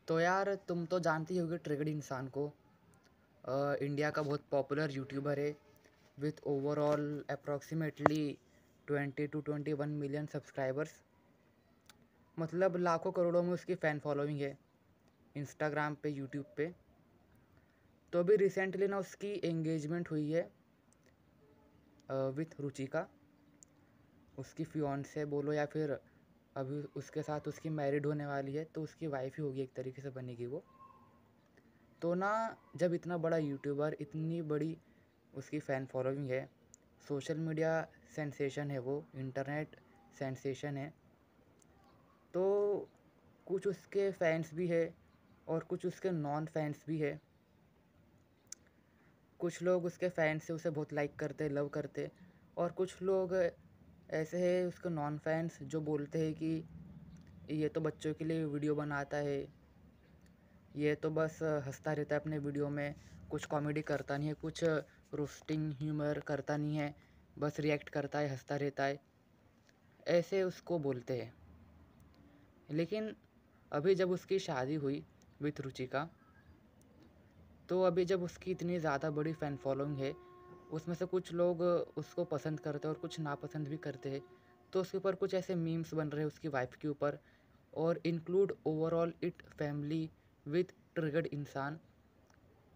तो यार तुम तो जानती ही होगी ट्रिगर्ड इंसान को। इंडिया का बहुत पॉपुलर यूट्यूबर है with overall approximately 20 to 21 million subscribers. मतलब लाखों करोड़ों में उसकी फ़ैन फॉलोइंग है इंस्टाग्राम पे, यूट्यूब पे। तो अभी रिसेंटली ना उसकी एंगेजमेंट हुई है विथ रुचिका, उसकी फियांसे बोलो या फिर अभी उसके साथ उसकी मैरिड होने वाली है, तो उसकी वाइफ ही होगी, एक तरीके से बनेगी वो। तो ना जब इतना बड़ा यूट्यूबर, इतनी बड़ी उसकी फ़ैन फॉलोइंग है, सोशल मीडिया सेंसेशन है वो, इंटरनेट सेंसेशन है, तो कुछ उसके फैंस भी है और कुछ उसके नॉन फैंस भी है। कुछ लोग उसके फैंस से उसे बहुत लाइक करते, लव करते, और कुछ लोग ऐसे हैं उसके नॉन फैंस जो बोलते हैं कि ये तो बच्चों के लिए वीडियो बनाता है, ये तो बस हंसता रहता है अपने वीडियो में, कुछ कॉमेडी करता नहीं है, कुछ रोस्टिंग ह्यूमर करता नहीं है, बस रिएक्ट करता है, हंसता रहता है, ऐसे उसको बोलते हैं। लेकिन अभी जब उसकी शादी हुई विथ रुचिका, तो अभी जब उसकी इतनी ज़्यादा बड़ी फ़ैन फॉलोइंग है, उसमें से कुछ लोग उसको पसंद करते हैं और कुछ नापसंद भी करते हैं। तो उसके ऊपर कुछ ऐसे मीम्स बन रहे हैं उसकी वाइफ के ऊपर, और include overall it family with triggered इंसान,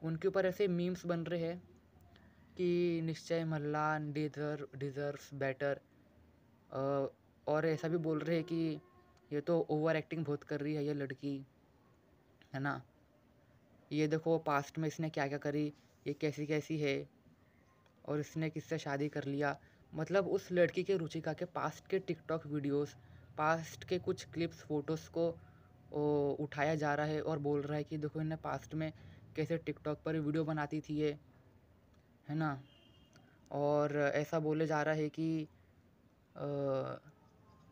उनके ऊपर ऐसे मीम्स बन रहे हैं कि निश्चय मल्लान डिज़र्व्स बेटर। और ऐसा भी बोल रहे हैं कि ये तो ओवर एक्टिंग बहुत कर रही है ये लड़की, है ना, ये देखो पास्ट में इसने क्या क्या करी, ये कैसी कैसी है, और इसने किससे शादी कर लिया। मतलब उस लड़की के, रुचिका के पास्ट के टिकटॉक वीडियोस, पास्ट के कुछ क्लिप्स, फ़ोटोज़ को उठाया जा रहा है और बोल रहा है कि देखो इन्हें पास्ट में कैसे टिकटॉक पर वीडियो बनाती थी ये, है ना। और ऐसा बोले जा रहा है कि अ,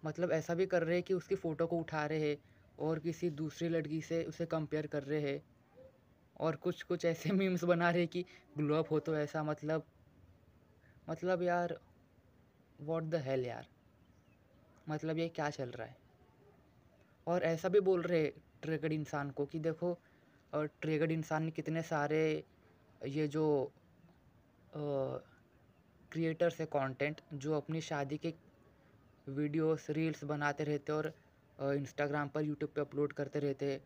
मतलब ऐसा भी कर रहे हैं कि उसकी फ़ोटो को उठा रहे हैं और किसी दूसरी लड़की से उसे कंपेयर कर रहे हैं, और कुछ कुछ ऐसे मीम्स बना रहे हैं कि ग्लो अप हो तो ऐसा, मतलब यार व्हाट द हेल यार, मतलब ये क्या चल रहा है। और ऐसा भी बोल रहे ट्रिगर्ड इंसान को कि देखो, ट्रिगर्ड इंसान ने कितने सारे ये जो क्रिएटर्स है कंटेंट, जो अपनी शादी के वीडियोस रील्स बनाते रहते और इंस्टाग्राम पर, यूट्यूब पे अपलोड करते रहते,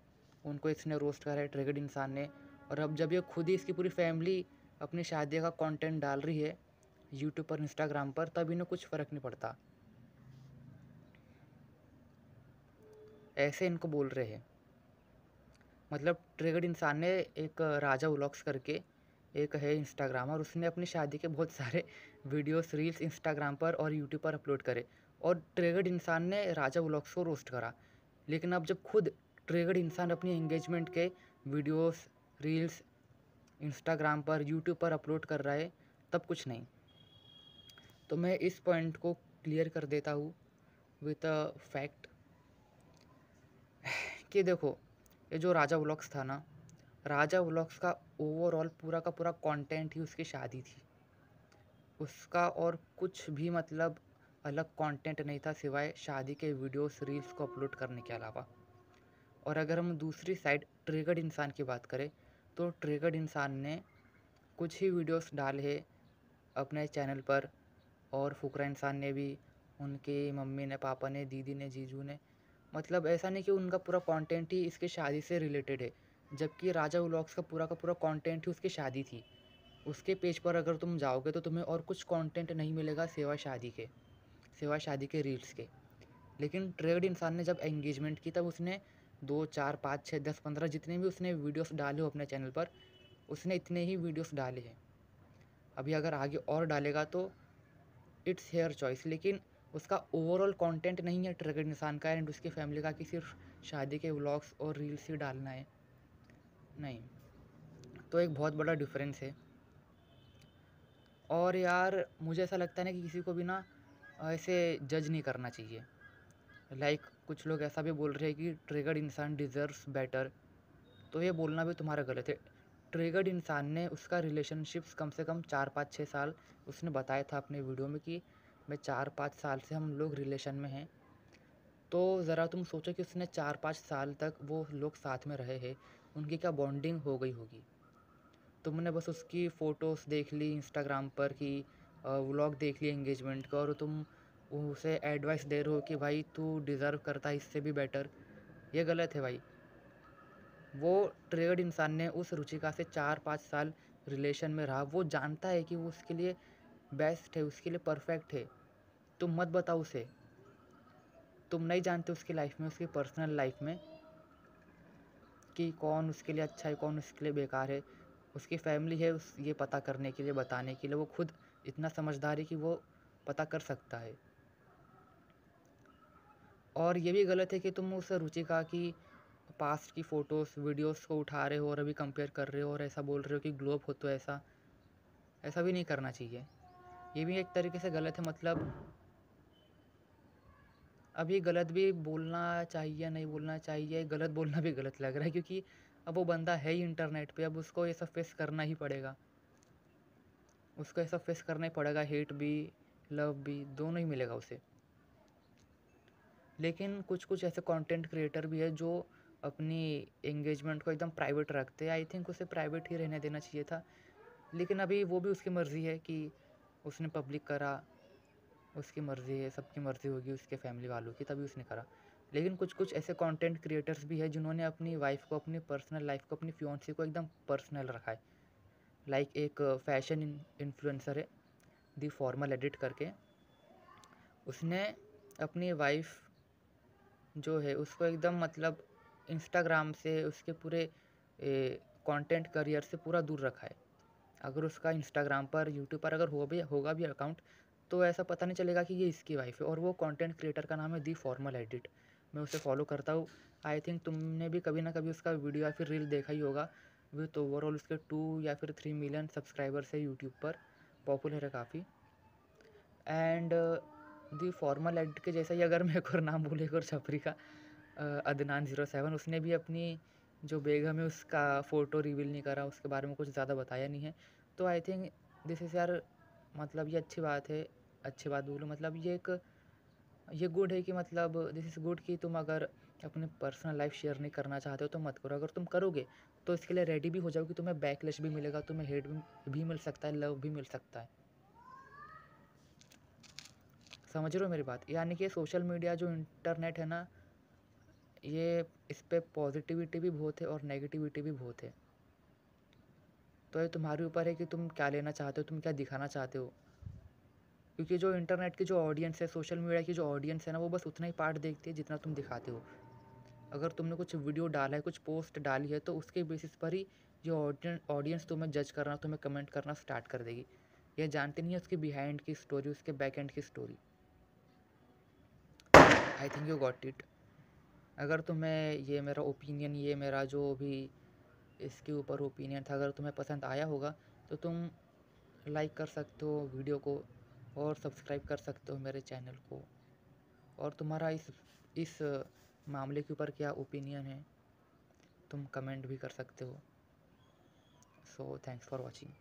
उनको इसने रोस्ट करा है ट्रिगर्ड इंसान ने। और अब जब ये खुद ही, इसकी पूरी फैमिली अपनी शादी का कंटेंट डाल रही है यूट्यूब पर, इंस्टाग्राम पर, तब इन्हें कुछ फ़र्क नहीं पड़ता, ऐसे इनको बोल रहे हैं। मतलब ट्रिगर्ड इंसान ने एक राजा व्लॉग्स करके एक है इंस्टाग्रामर, उसने अपनी शादी के बहुत सारे वीडियोस रील्स इंस्टाग्राम पर और यूट्यूब पर अपलोड करे, और ट्रिगर्ड इंसान ने राजा व्लॉग्स को रोस्ट करा। लेकिन अब जब खुद ट्रिगर्ड इंसान अपनी एंगेजमेंट के वीडियोस रील्स इंस्टाग्राम पर, यूट्यूब पर अपलोड कर रहा है, तब कुछ नहीं। तो मैं इस पॉइंट को क्लियर कर देता हूँ विद अ फैक्ट कि देखो, ये जो राजा व्लॉग्स था ना, राजा व्लॉग्स का ओवरऑल पूरा का पूरा कंटेंट ही उसकी शादी थी, उसका और कुछ भी मतलब अलग कंटेंट नहीं था सिवाय शादी के वीडियोस रील्स को अपलोड करने के अलावा। और अगर हम दूसरी साइड ट्रिगर्ड इंसान की बात करें, तो ट्रिगर्ड इंसान ने कुछ ही वीडियोस डाले हैं अपने चैनल पर, और फुकरा इंसान ने भी, उनकी मम्मी ने, पापा ने, दीदी ने, जीजू ने। मतलब ऐसा नहीं कि उनका पूरा कंटेंट ही इसकी शादी से रिलेटेड है, जबकि राजा व्लॉग्स का पूरा कंटेंट ही उसकी शादी थी। उसके पेज पर अगर तुम जाओगे तो तुम्हें और कुछ कंटेंट नहीं मिलेगा सिवाय शादी के रील्स के। लेकिन ट्रेड इंसान ने जब एंगेजमेंट की, तब उसने 2 4 5 6 10 15 जितने भी उसने वीडियोस डाले हो अपने चैनल पर, उसने इतने ही वीडियोस डाले हैं। अभी अगर आगे और डालेगा तो इट्स हेयर चॉइस, लेकिन उसका ओवरऑल कंटेंट नहीं है ट्रिगर्ड इंसान का एंड उसकी फैमिली का कि सिर्फ शादी के व्लॉग्स और रील्स ही डालना है, नहीं। तो एक बहुत बड़ा डिफरेंस है। और यार मुझे ऐसा लगता है ना कि किसी को भी ना ऐसे जज नहीं करना चाहिए। लाइक कुछ लोग ऐसा भी बोल रहे हैं कि ट्रिगर्ड इंसान डिज़र्व्स बेटर, तो ये बोलना भी तुम्हारा गलत है। ट्रिगर्ड इंसान ने, उसका रिलेशनशिप्स कम से कम 4 5 6 साल, उसने बताया था अपने वीडियो में कि मैं 4 5 साल से हम लोग रिलेशन में हैं। तो ज़रा तुम सोचो कि उसने 4-5 साल तक वो लोग साथ में रहे हैं, उनकी क्या बॉन्डिंग हो गई होगी। तुमने बस उसकी फ़ोटोज़ देख ली इंस्टाग्राम पर कि व्लॉग देख ली एंगेजमेंट का, और तुम उसे एडवाइस दे रहे हो कि भाई तू डिज़र्व करता है इससे भी बेटर। ये गलत है भाई। वो ट्रिगर्ड इंसान ने उस रुचिका से 4-5 साल रिलेशन में रहा, वो जानता है कि वो उसके लिए बेस्ट है, उसके लिए परफेक्ट है। तुम मत बताओ उसे। तुम नहीं जानते उसकी लाइफ में, उसकी पर्सनल लाइफ में कि कौन उसके लिए अच्छा है, कौन उसके लिए बेकार है। उसकी फैमिली है उस ये पता करने के लिए, बताने के लिए। वो खुद इतना समझदार है कि वो पता कर सकता है। और ये भी गलत है कि तुम उस रुचिका की पास्ट की फ़ोटोज़, वीडियोज़ को उठा रहे हो और अभी कंपेयर कर रहे हो और ऐसा बोल रहे हो कि ग्लो अप हो, तो ऐसा ऐसा भी नहीं करना चाहिए। ये भी एक तरीके से गलत है। मतलब अब ये गलत भी बोलना चाहिए, नहीं बोलना चाहिए, गलत बोलना भी गलत लग रहा है, क्योंकि अब वो बंदा है ही इंटरनेट पे, अब उसको ये सब फेस करना ही पड़ेगा। उसको ये सब फेस करना ही पड़ेगा, हेट भी, लव भी, दोनों ही मिलेगा उसे। लेकिन कुछ-कुछ ऐसे कंटेंट क्रिएटर भी है जो अपनी एंगेजमेंट को एकदम प्राइवेट रखते हैं। आई थिंक उसे प्राइवेट ही रहने देना चाहिए था। लेकिन अभी वो भी उसकी मर्ज़ी है कि उसने पब्लिक करा, उसकी मर्ज़ी है, सबकी मर्ज़ी होगी उसके फैमिली वालों की, तभी उसने करा। लेकिन कुछ-कुछ ऐसे कंटेंट क्रिएटर्स भी हैं जिन्होंने अपनी वाइफ़ को, अपनी पर्सनल लाइफ़ को, अपनी फियांसी को एकदम पर्सनल रखा है। लाइक एक फैशन इन्फ्लुएंसर है, दी फॉर्मल एडिट करके। उसने अपनी वाइफ़ जो है उसको एकदम मतलब इंस्टाग्राम से, उसके पूरे कंटेंट करियर से पूरा दूर रखा है। अगर उसका इंस्टाग्राम पर, यूट्यूब पर अगर होगा भी अकाउंट, तो ऐसा पता नहीं चलेगा कि ये इसकी वाइफ है। और वो कंटेंट क्रिएटर का नाम है दी फॉर्मल एडिट। मैं उसे फॉलो करता हूँ। आई थिंक तुमने भी कभी ना कभी उसका वीडियो या फिर रील देखा ही होगा। विथ ओवरऑल उसके 2 या फिर 3 मिलियन सब्सक्राइबर्स है यूट्यूब पर, पॉपुलर है काफ़ी। एंड दी फॉर्मल एडिट के जैसा ही अगर मैं एक और नाम बोलूँ, एक और छपरी का, अदनान 07, उसने भी अपनी जो बेगम है उसका फ़ोटो रिवील नहीं करा, उसके बारे में कुछ ज़्यादा बताया नहीं है। तो आई थिंक दिस इज़ यार, मतलब ये अच्छी बात है। अच्छी बात बोलूँ मतलब ये गुड है कि मतलब दिस इज़ गुड कि तुम अगर अपनी पर्सनल लाइफ़ शेयर नहीं करना चाहते हो तो मत करो। अगर तुम करोगे तो इसके लिए रेडी भी हो जाओ कि तुम्हें बैकलैश भी मिलेगा, तुम्हें हेट भी मिल सकता है, लव भी मिल सकता है। समझ रहे हो मेरी बात? यानी कि सोशल मीडिया जो इंटरनेट है ना, ये इस पे पॉजिटिविटी भी बहुत है और नेगेटिविटी भी बहुत है। तो ये तुम्हारे ऊपर है कि तुम क्या लेना चाहते हो, तुम क्या दिखाना चाहते हो। क्योंकि जो इंटरनेट की जो ऑडियंस है, सोशल मीडिया की जो ऑडियंस है ना, वो बस उतना ही पार्ट देखती है जितना तुम दिखाते हो। अगर तुमने कुछ वीडियो डाला है, कुछ पोस्ट डाली है, तो उसके बेसिस पर ही जो ऑडियंस तुम्हें जज करना, तुम्हें कमेंट करना स्टार्ट कर देगी। ये जानते नहीं है उसकी बिहाइंड की स्टोरी, उसके बैक एंड की story. I think you got it. अगर तुम्हें ये मेरा ओपिनियन, ये मेरा जो भी इसके ऊपर ओपिनियन था, अगर तुम्हें पसंद आया होगा तो तुम लाइक कर सकते हो वीडियो को, और सब्सक्राइब कर सकते हो मेरे चैनल को। और तुम्हारा इस मामले के ऊपर क्या ओपिनियन है, तुम कमेंट भी कर सकते हो। So thanks for watching.